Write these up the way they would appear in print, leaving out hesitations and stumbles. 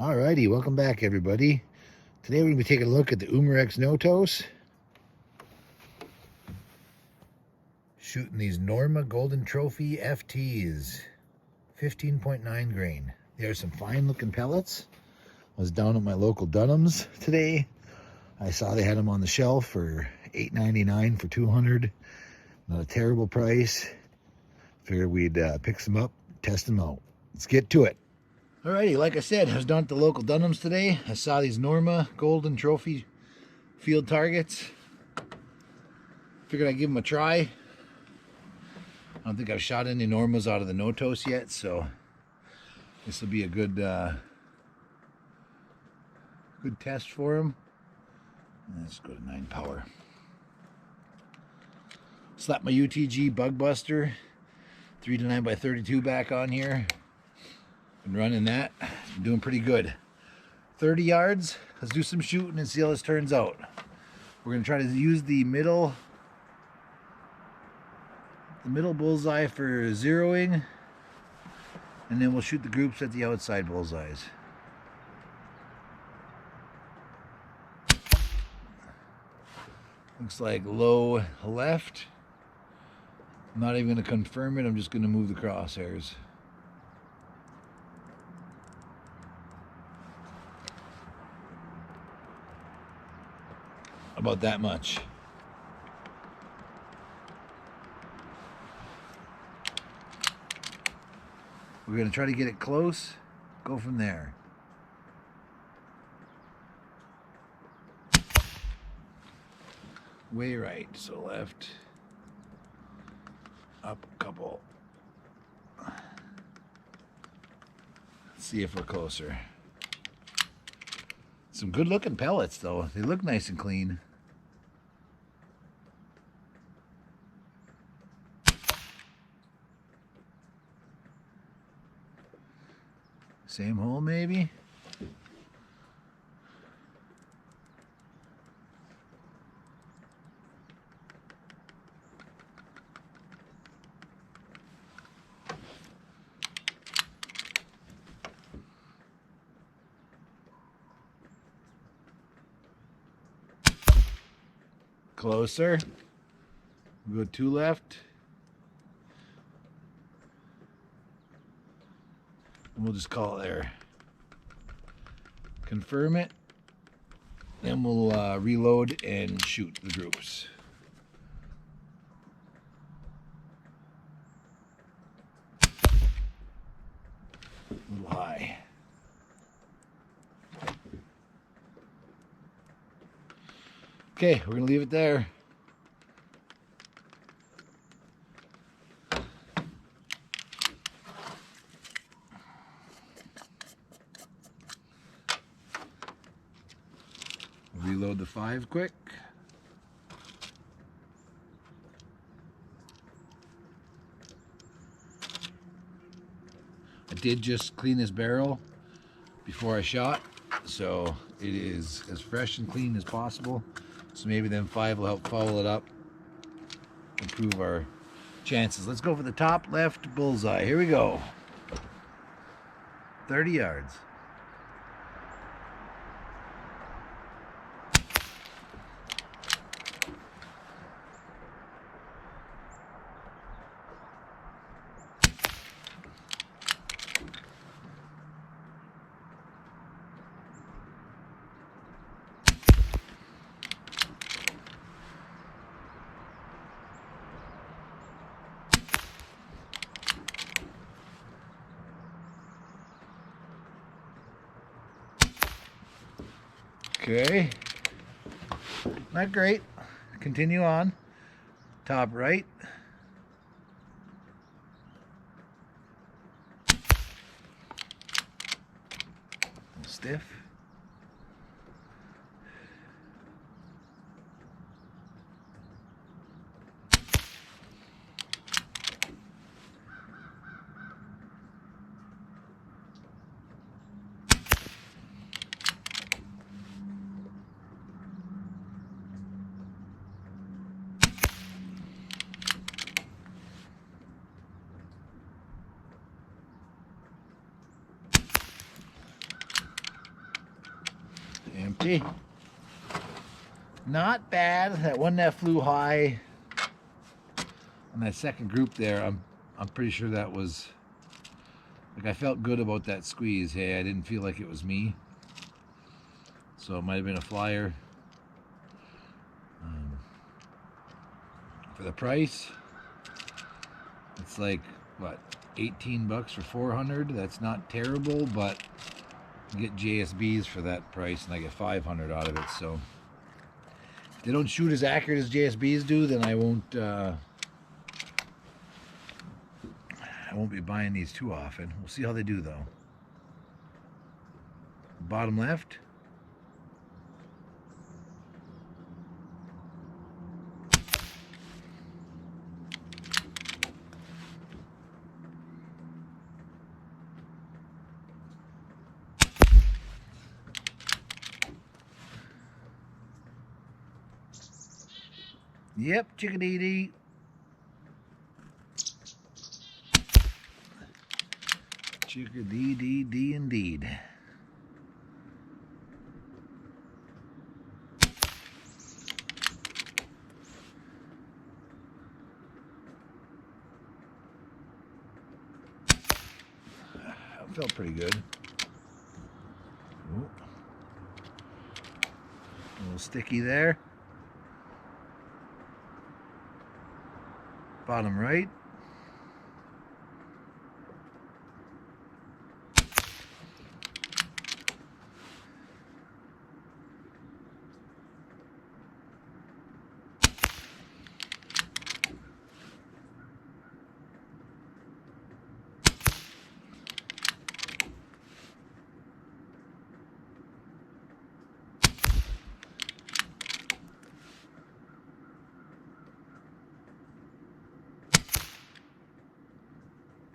Alrighty, welcome back everybody. Today we're going to be taking a look at the Umarex Notos. Shooting these Norma Golden Trophy FTs. 15.9 grain. There's some fine looking pellets. I was down at my local Dunhams today. I saw they had them on the shelf for $8.99 for 200. Not a terrible price. Figured we'd pick some up, test them out. Let's get to it. Alrighty, like I said, I was down at the local Dunhams today. I saw these Norma Golden Trophy field targets. Figured I'd give them a try. I don't think I've shot any Normas out of the Notos yet, so this will be a good good test for them. Let's go to 9 power. Slap my UTG Bug Buster 3 to 9 by 32 back on here. Been running that. Been doing pretty good. 30 yards. Let's do some shooting and see how this turns out. We're going to try to use the middle bullseye for zeroing, and then we'll shoot the groups at the outside bullseyes. Looks like low left. I'm not even going to confirm it. I'm just going to move the crosshairs. About that much. We're going to try to get it close, go from there. Way right, so left, up a couple. Let's see if we're closer. Some good looking pellets though. They look nice and clean. Same hole maybe? Closer. We'll go 2 left. And we'll just call it there. Confirm it. Then we'll reload and shoot the groups. A little high. Okay, we're going to leave it there. Reload the 5 quick. I did just clean this barrel before I shot, so it is as fresh and clean as possible. So maybe then 5 will help follow it up, improve our chances. Let's go for the top left bullseye. Here we go. 30 yards. Okay, not great. Continue on. Top right. Stiff. Empty. Not bad. That one that flew high on that second group there, I'm pretty sure that was, like, I felt good about that squeeze. Hey, I didn't feel like it was me. So it might have been a flyer. For the price, it's like, what, 18 bucks for 400? That's not terrible, but you get JSBs for that price, and I get 500 out of it. So if they don't shoot as accurate as JSBs do, then I won't be buying these too often. We'll see how they do, though. Bottom left. Yep, chickadee. Chickadee indeed. That felt pretty good. Ooh. A little sticky there. Bottom right.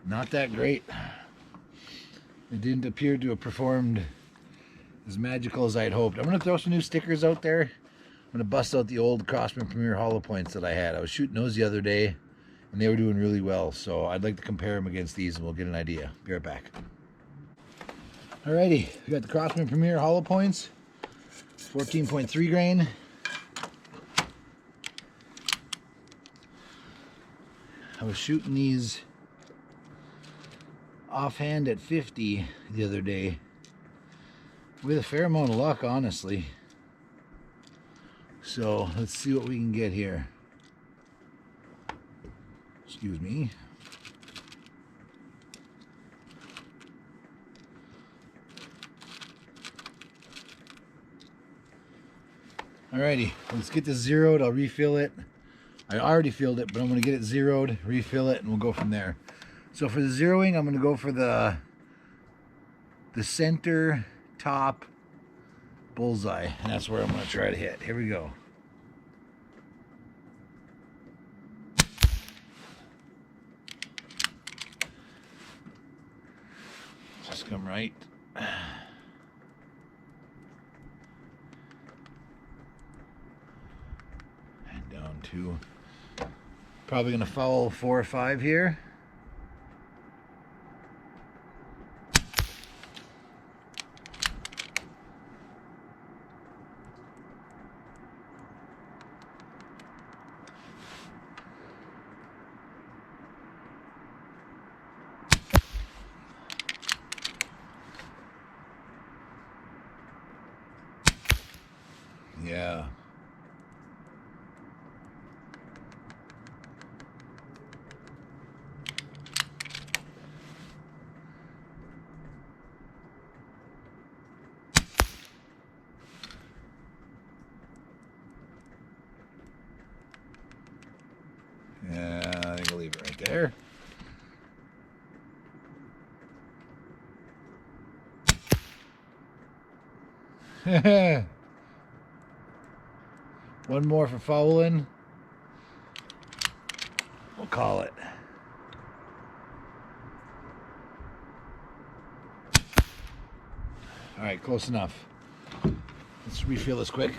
Not that great. It didn't appear to have performed as magical as I'd hoped. I'm going to throw some new stickers out there. I'm going to bust out the old Crosman Premier hollow points that I had. I was shooting those the other day, and they were doing really well. So I'd like to compare them against these, and we'll get an idea. Be right back. Alrighty, we got the Crosman Premier hollow points. 14.3 grain. I was shooting these offhand at 50 the other day with a fair amount of luck, honestly. So let's see what we can get here. Excuse me. Alrighty, let's get this zeroed. I'll refill it. I already filled it, but I'm going to get it zeroed, refill it, and we'll go from there. So for the zeroing, I'm going to go for the center top bullseye, and that's where I'm going to try to hit. Here we go. Just come right. And down to, probably going to foul 4 or 5 here. Yeah. Yeah, I think I'll leave it right there. One more for fouling. We'll call it. All right, close enough. Let's refill this quick.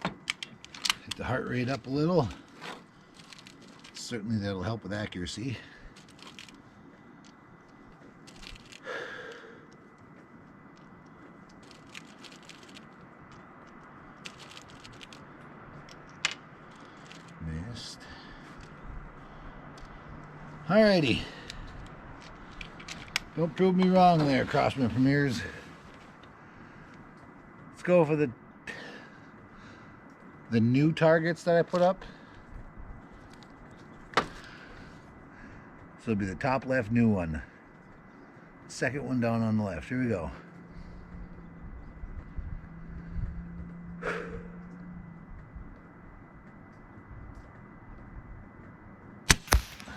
Hit the heart rate up a little. Certainly that'll help with accuracy. Alrighty. Don't prove me wrong there, Crosman Premiers. Let's go for the new targets that I put up. So it'll be the top left new one. Second one down on the left. Here we go.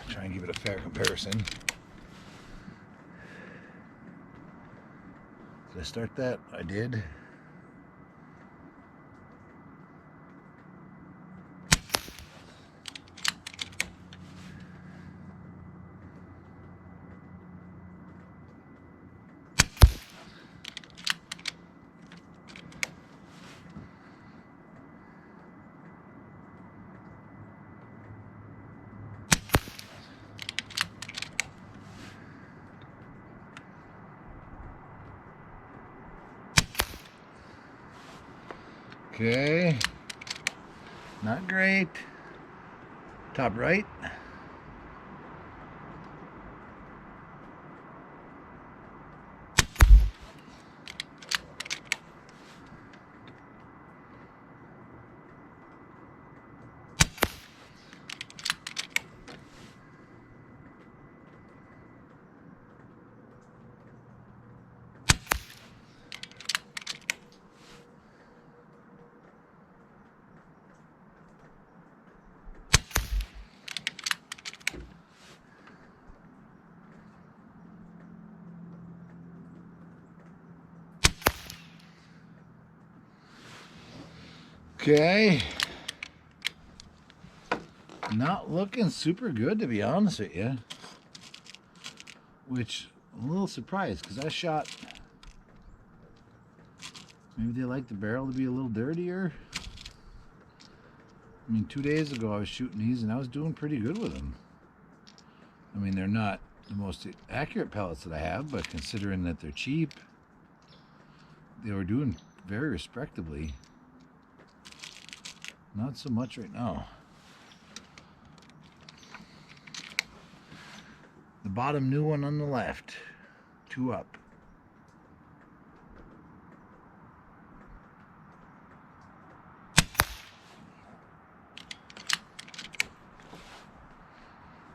Try and give it a fair comparison. Did I start that? I did. Okay, not great. Top right. Okay, not looking super good, to be honest with you, which I'm a little surprised because I shot, maybe they like the barrel to be a little dirtier. I mean, 2 days ago I was shooting these and I was doing pretty good with them. I mean, they're not the most accurate pellets that I have, but considering that they're cheap, they were doing very respectably. Not so much right now. The bottom new one on the left, 2 up.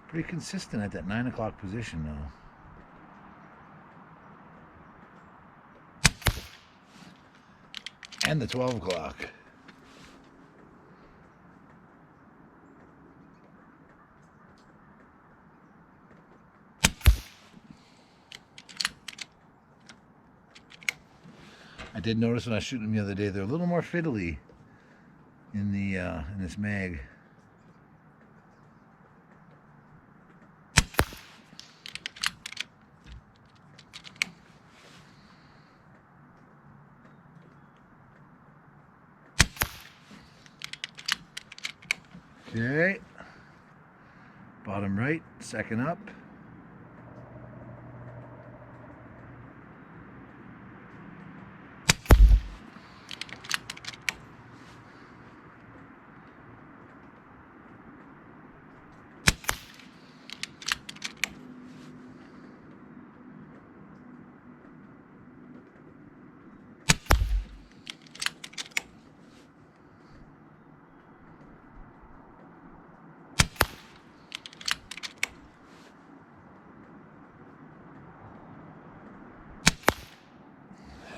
Pretty consistent at that 9 o'clock position though. And the 12 o'clock. I did notice when I was shooting them the other day, they're a little more fiddly in the in this mag. Okay, bottom right, second up.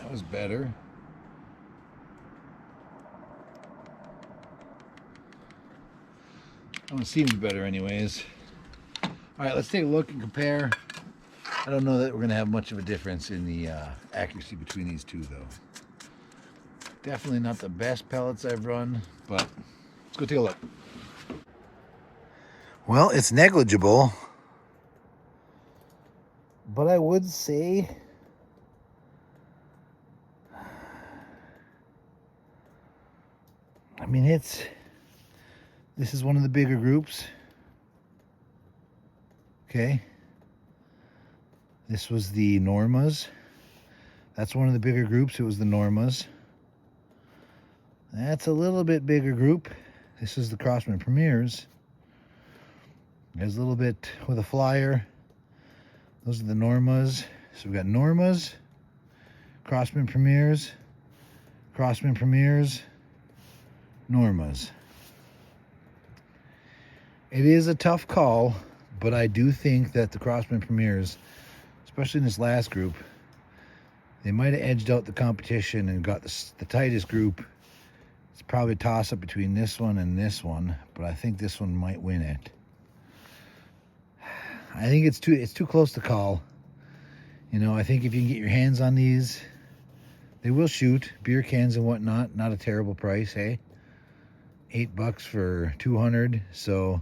That was better. That one seemed better anyways. All right, let's take a look and compare. I don't know that we're gonna have much of a difference in the accuracy between these two though. Definitely not the best pellets I've run, but let's go take a look. Well, it's negligible, but I would say I mean, this is one of the bigger groups. Okay. This was the Normas. That's one of the bigger groups. It was the Normas. That's a little bit bigger group. This is the Crosman Premiers. There's a little bit with a flyer. Those are the Normas. So we've got Normas, Crosman Premiers, Crosman Premiers, Normas. It is a tough call, but I do think that the Crosman Premiers, especially in this last group, they might have edged out the competition and got the tightest group. It's probably a toss-up between this one and this one, but I think this one might win it. I think it's too close to call. You know, I think if you can get your hands on these, they will shoot. Beer cans and whatnot, not a terrible price, hey? $8 for 200, so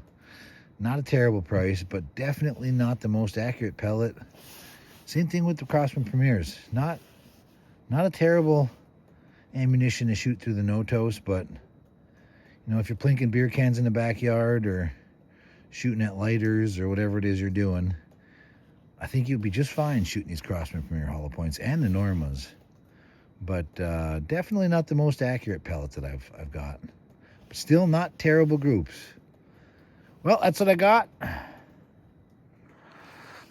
not a terrible price, but definitely not the most accurate pellet. Same thing with the Crosman Premiers. Not a terrible ammunition to shoot through the Notos, but you know, if you're plinking beer cans in the backyard or shooting at lighters or whatever it is you're doing, I think you'll be just fine shooting these Crosman Premier hollow points and the Normas. But definitely not the most accurate pellets that I've got. But still not terrible groups. Well, that's what I got. I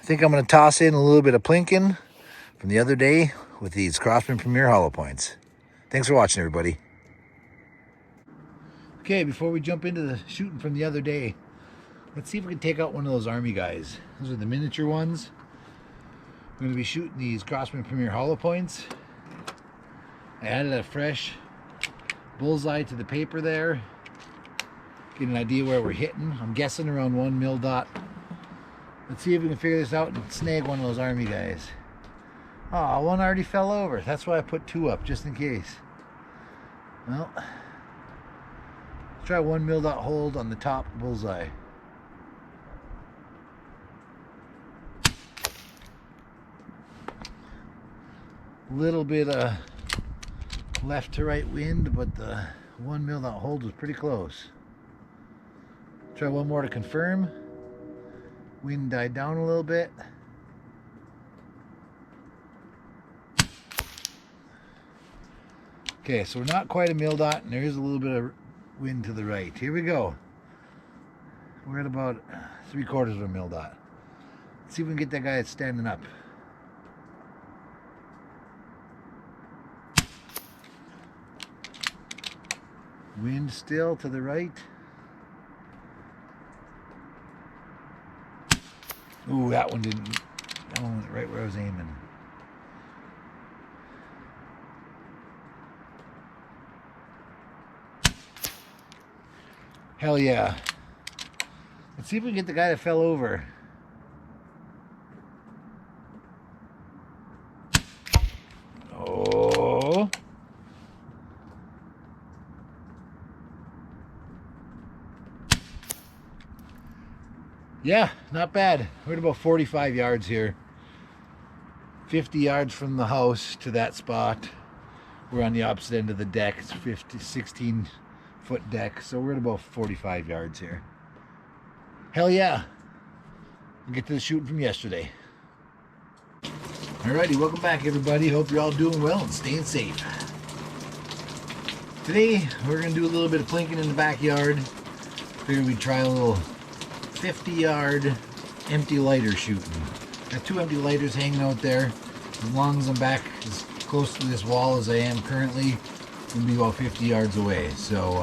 think I'm going to toss in a little bit of Plinking from the other day with these Crosman Premier hollow points. Thanks for watching, everybody. Okay, before we jump into the shooting from the other day, let's see if we can take out one of those Army guys. Those are the miniature ones. We're going to be shooting these Crosman Premier hollow points. I added a fresh bullseye to the paper there. Get an idea where we're hitting. I'm guessing around 1 mil dot. Let's see if we can figure this out and snag one of those Army guys. Oh, one already fell over. That's why I put 2 up, just in case. Well, let's try 1 mil dot hold on the top bullseye. Little bit of left to right wind, but the 1 mil dot hold was pretty close. Try one more to confirm. Wind died down a little bit. Okay, so we're not quite a mil dot, and there is a little bit of wind to the right. Here we go. We're at about 3/4 of a mil dot. Let's see if we can get that guy that's standing up. Wind still to the right. Ooh, that one didn't. That one went right where I was aiming. Hell yeah. Let's see if we can get the guy that fell over. Oh. Yeah, not bad. We're at about 45 yards here. 50 yards from the house to that spot. We're on the opposite end of the deck. It's 16-foot deck, so we're at about 45 yards here. Hell yeah. We'll get to the shooting from yesterday. Alrighty, welcome back, everybody. Hope you're all doing well and staying safe. Today, we're going to do a little bit of plinking in the backyard. Figured we'd try a little 50-yard empty lighter shooting. Got 2 empty lighters hanging out there. As long as I'm back as close to this wall as I am currently, I'm going to be about 50 yards away. So,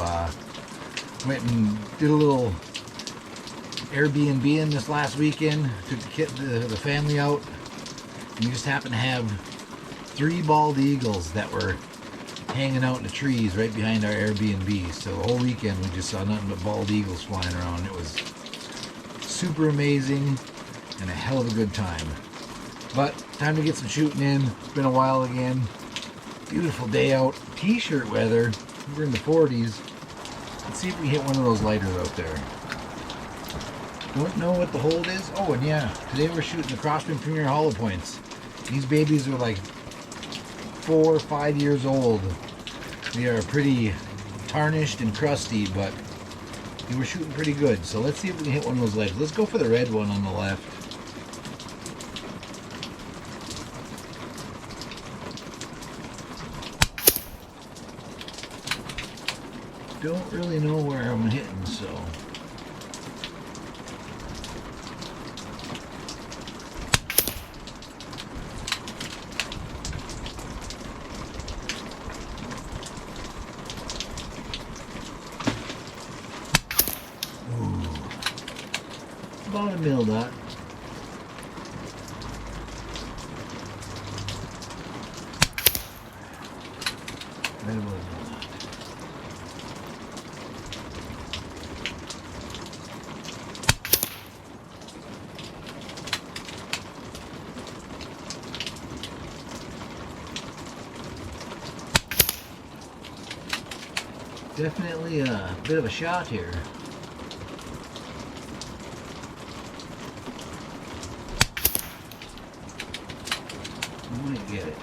went and did a little Airbnb-ing this last weekend. Took the family out. And we just happened to have 3 bald eagles that were hanging out in the trees right behind our Airbnb. So the whole weekend we just saw nothing but bald eagles flying around. It was super amazing and a hell of a good time. But time to get some shooting in. It's been a while again. Beautiful day out. T-shirt weather. We're in the 40s. Let's see if we hit one of those lighters out there. Don't know what the hold is. Oh, and yeah, today we're shooting the Crosman Premier hollow points. These babies are like 4 or 5 years old. They are pretty tarnished and crusty, but they were shooting pretty good. So let's see if we can hit one of those legs. Let's go for the red one on the left. Don't really know where I'm hitting, so about a mil dot. Right about a mil dot. Definitely a bit of a shot here. I might get it.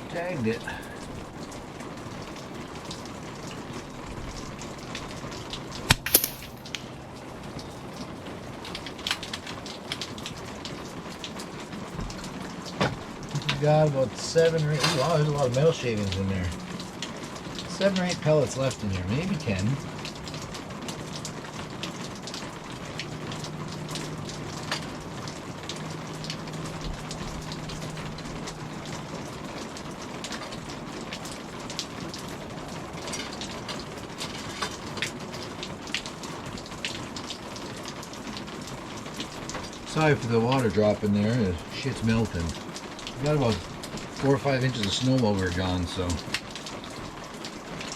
Tagged it. Got about 7 or 8. Wow, there's a lot of metal shavings in there. 7 or 8 pellets left in here, maybe 10. Sorry for the water drop in there. The shit's melting. Got about 4 or 5 inches of snow while we were gone, so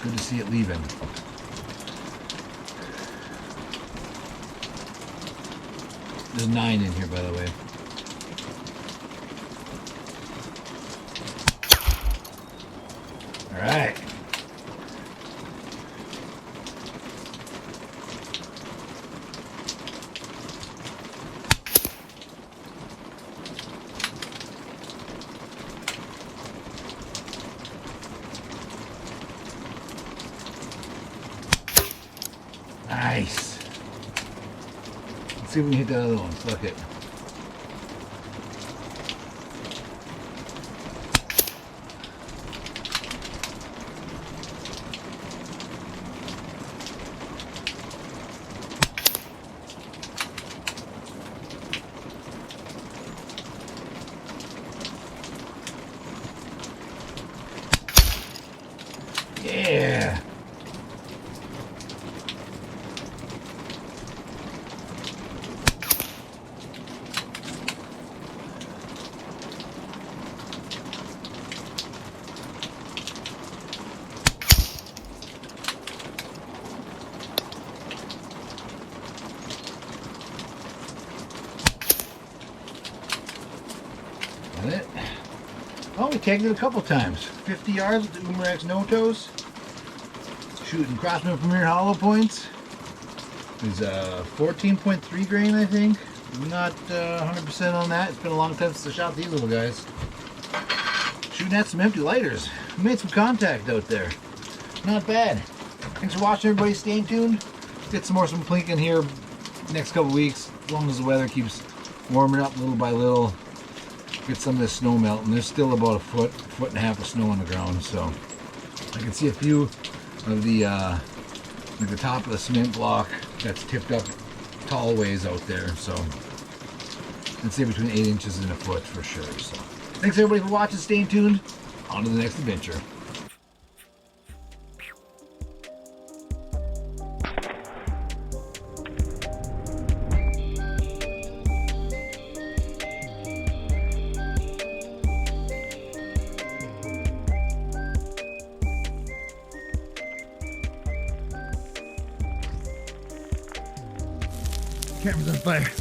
good to see it leaving. There's 9 in here, by the way. All right. Nice. Let's see if we can hit that other one. Fuck it. Yeah. It. Oh, we tagged it a couple times. 50 yards with the Umarex Notos. Shooting Crosman Premier hollow points. It's 14.3 grain, I think. I'm not 100% on that. It's been a long time since I shot these little guys. Shooting at some empty lighters. We made some contact out there. Not bad. Thanks for watching, everybody. Stay tuned. Get some plinking here next couple weeks, as long as the weather keeps warming up little by little. Get some of this snow melt, and there's still about a foot and a half of snow on the ground, so I can see a few of the like the top of the cement block that's tipped up tall ways out there, so I'd say between 8 inches and a foot for sure. So thanks everybody for watching. Stay tuned. On to the next adventure. Camera's on fire.